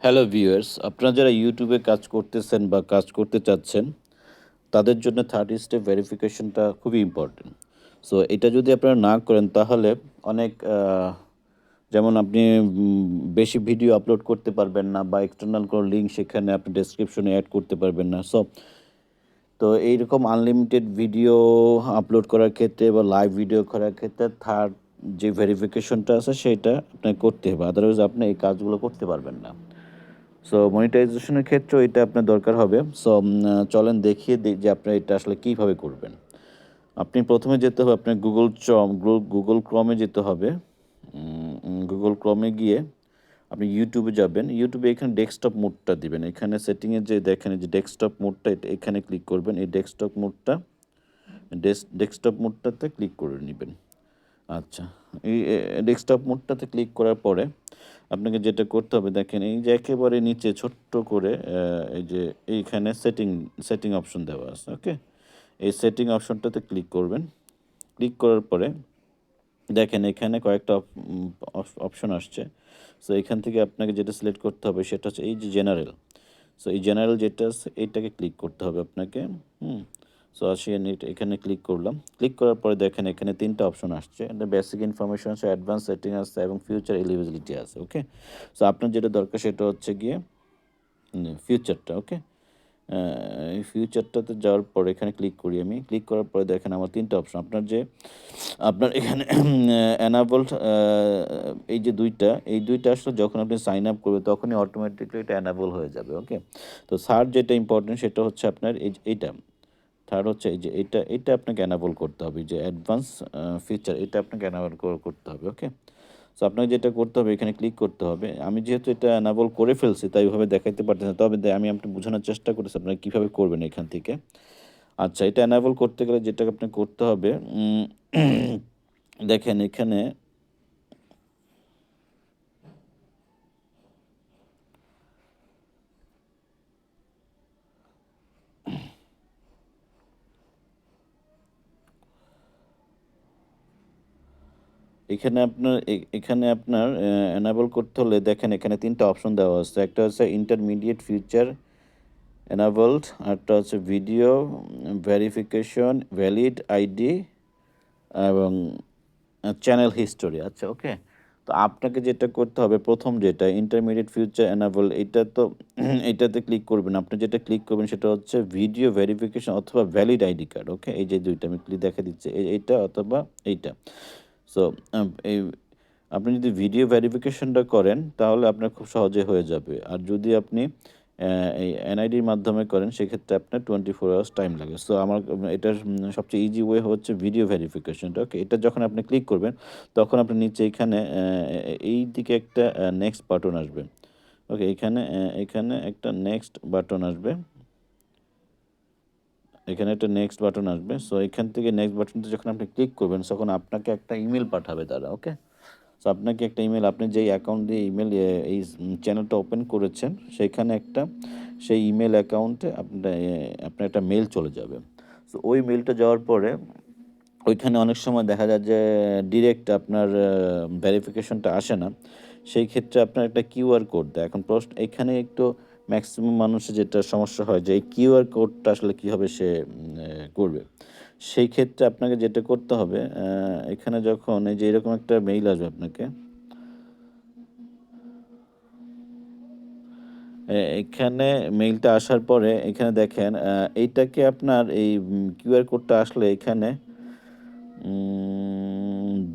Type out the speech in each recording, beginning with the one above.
Hello viewers, আপনারা যারা ইউটিউবে কাজ করতেছেন বা কাজ করতে চাচ্ছেন, তাদের জন্য 3rd স্টেপ ভেরিফিকেশনটা খুবই ইম্পর্টেন্ট। সো এটা যদি আপনারা না করেন তাহলে অনেক যেমন আপনি বেশি ভিডিও আপলোড করতে পারবেন না বা এক্সটার্নাল কোনো লিঙ্ক সেখানে আপনি ডেসক্রিপশনে এড করতে পারবেন না। তো এইরকম আনলিমিটেড ভিডিও আপলোড করার ক্ষেত্রে বা লাইভ ভিডিও করার ক্ষেত্রে 3rd যে ভেরিফিকেশনটা আছে সেটা আপনাকে করতে হবে। আদারওয়াইজ আপনি এই কাজগুলো করতে পারবেন না। সো মনিটাইজেশনের ক্ষেত্রেও এটা আপনার দরকার হবে। চলেন দেখিয়ে দিই যে আপনারা এটা আসলে কিভাবে করবেন। আপনি ১ম এ যেতে হবে আপনার Google Chrome এ যেতে হবে। Google Chrome এ গিয়ে আপনি YouTube এ যাবেন। YouTube এ এখানে ডেস্কটপ মোডটা দিবেন। এখানে সেটিং এ যে দেখেন এই যে ডেস্কটপ মোডটা এখানে ক্লিক করবেন। এই ডেস্কটপ মোডটাতে ক্লিক করে নিবেন। আচ্ছা। এই ডেস্কটপ মোডটাতে ক্লিক করার পরে আপনাকে যেটা করতে হবে দেখেন এই যে একেবারে নিচে ছোট্ট করে এই যে এইখানে সেটিং অপশন দেওয়া আছে। ওকে? এই সেটিং অপশনটাতে ক্লিক করবেন। ক্লিক করার পরে দেখেন এখানে কয়েকটা অপশন আসছে। সো এখান থেকে আপনাকে যেটা সিলেক্ট করতে হবে সেটা হচ্ছে এই যে জেনারেল। সো এই জেনারেল যেটা আছে এইটাকে ক্লিক করতে হবে আপনাকে। হুম? সো আসিয়ে এখানে ক্লিক করলাম। ক্লিক করার পরে দেখেন এখানে ৩ টা অপশন আসছে। এটা বেসিক ইনফরমেশন আছে, অ্যাডভান্স সেটিং আছে এবং ফিউচার এলিজিবিলিটি আছে। ওকে? সো আপনার যেটা দরকার সেটা হচ্ছে গিয়ে ফিউচারটা। ওকে? আ এই ফিউচারটাতে যাওয়ার পরে এখানে ক্লিক করি আমি। ক্লিক করার পরে দেখেন আমার ৩ টা অপশন। আপনার এখানে এনাবলড এই যে ২ টা, এই ২ টা আসলে যখন আপনি সাইন আপ করবেন তখনই অটোমেটিক্যালি এটা এনাবল হয়ে যাবে। ওকে? তো 3rd যেটা ইম্পোর্টেন্ট সেটা হচ্ছে আপনার এইটা। 3rd হচ্ছে এই যে এটা আপনাকে এনাবল করতে হবে। এই যে অ্যাডভান্স ফিচার এটা আপনাকে এনাবল করতে হবে। ওকে? সো আপনাকে যেটা করতে হবে এখানে ক্লিক করতে হবে। আমি যেহেতু এটা এনাবল করে ফেলছি তাই ওইভাবে দেখাইতে পারতেছি না। তবে আমি আপনাকে বোঝানোর চেষ্টা করতেছি আপনারা কিভাবে করবেন এখান থেকে। আচ্ছা, এটা এনাবল করতে গেলে যেটা আপনাকে করতে হবে দেখেন এখানে আপনার এনাবল করতে হলে দেখেন এখানে ৩ টা অপশন দেওয়া আছে। একটা হচ্ছে ইন্টারমিডিয়েট ফিচার এনাবলড, আরেকটা হচ্ছে ভিডিও ভেরিফিকেশন, ভ্যালিড আইডি এবং চ্যানেল হিস্টোরি। আচ্ছা, ওকে? তো আপনাকে যেটা করতে হবে ১ম যেটা ইন্টারমিডিয়েট ফিউচার এনাবল এইটা তো এইটাতে ক্লিক করবেন। আপনি যেটা ক্লিক করবেন সেটা হচ্ছে ভিডিও ভেরিফিকেশন অথবা ভ্যালিড আইডি কার্ড। ওকে? এই যে ২ টা আমি দেখা দিচ্ছি। এইটা অথবা এইটা। সো এই আপনি যদি ভিডিও ভেরিফিকেশনটা করেন তাহলে আপনার খুব সহজে হয়ে যাবে। আর যদি আপনি এই এনআইডির মাধ্যমে করেন সেক্ষেত্রে আপনার 24 আওয়ার্স টাইম লাগে। সো আমার এটার সবচেয়ে ইজি ওয়ে হচ্ছে ভিডিও ভেরিফিকেশনটা। ওকে? এটা যখন আপনি ক্লিক করবেন তখন আপনি নিচে এখানে এই দিকে একটা নেক্সট বাটন আসবে। ওকে? এখানে একটা নেক্সট বাটন আসবে। এখানে একটা নেক্সট বাটন আসবে। সো এখান থেকে নেক্সট বাটনটা যখন আপনি ক্লিক করবেন তখন আপনাকে একটা ইমেইল পাঠাবে তারা। ওকে? সো আপনাকে একটা ইমেইল আপনি যেই অ্যাকাউন্ট দিয়ে এই চ্যানেলটা ওপেন করেছেন সেখানে সেই ইমেইল অ্যাকাউন্টে আপনার একটা মেইল চলে যাবে। সো ওই মেইলটা যাওয়ার পরে ওইখানে অনেক সময় দেখা যায় যে ডিরেক্ট আপনার ভেরিফিকেশনটা আসে না। সেই ক্ষেত্রে আপনার একটা কিউআর কোড দেয়। এখন এখানে একটু ম্যাক্সিমাম মানুষের যেটা সমস্যা হয় যে এই কিউআর কোডটা আসলে কিভাবে সে করবে। সেই ক্ষেত্রে আপনাকে যেটা করতে হবে এখানে যখন এই যে এরকম একটা মেইল আসবে আপনাকে। এখানে মেইলটা আসার পরে এখানে দেখেন এইটাকে আপনার এই কিউআর কোডটা আসলে এখানে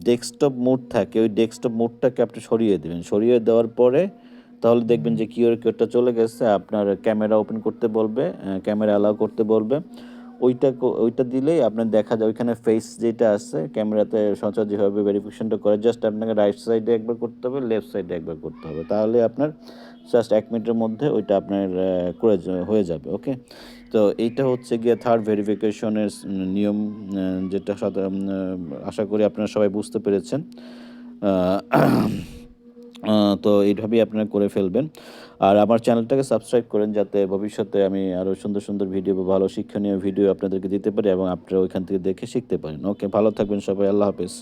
ডেস্কটপ মোড থাকে। ওই ডেস্কটপ মোডটাকে আপনি সরিয়ে দিবেন। সরিয়ে দেওয়ার পরে তাহলে দেখবেন যে কিউআর কোডটা চলে গেছে। আপনার ক্যামেরা ওপেন করতে বলবে, ক্যামেরা অ্যালাও করতে বলবে। ওইটা দিলেই আপনার দেখা যায় ওইখানে ফেস যেটা আছে ক্যামেরাতে সচরাচর যেভাবে ভেরিফিকেশনটা করে জাস্ট আপনাকে রাইট সাইডে একবার করতে হবে, লেফট সাইডে একবার করতে হবে। তাহলে আপনার জাস্ট ১ মিনিটের মধ্যে ওইটা আপনার হয়ে যাবে। ওকে? তো এইটা হচ্ছে গিয়ে 3rd ভেরিফিকেশনের নিয়ম যেটা আশা করি আপনারা সবাই বুঝতে পেরেছেন। আ আ তো এইভাবেই আপনারা করে ফেলবেন। আর আমার চ্যানেলটাকে সাবস্ক্রাইব করেন যাতে ভবিষ্যতে আমি আরো সুন্দর, সুন্দর ভিডিও বা ভালো শিক্ষণীয় ভিডিও আপনাদেরকে দিতে পারি এবং আপনারা ওইখান থেকে দেখে শিখতে পারেন। ওকে, ভালো থাকবেন সবাই। আল্লাহ হাফেজ।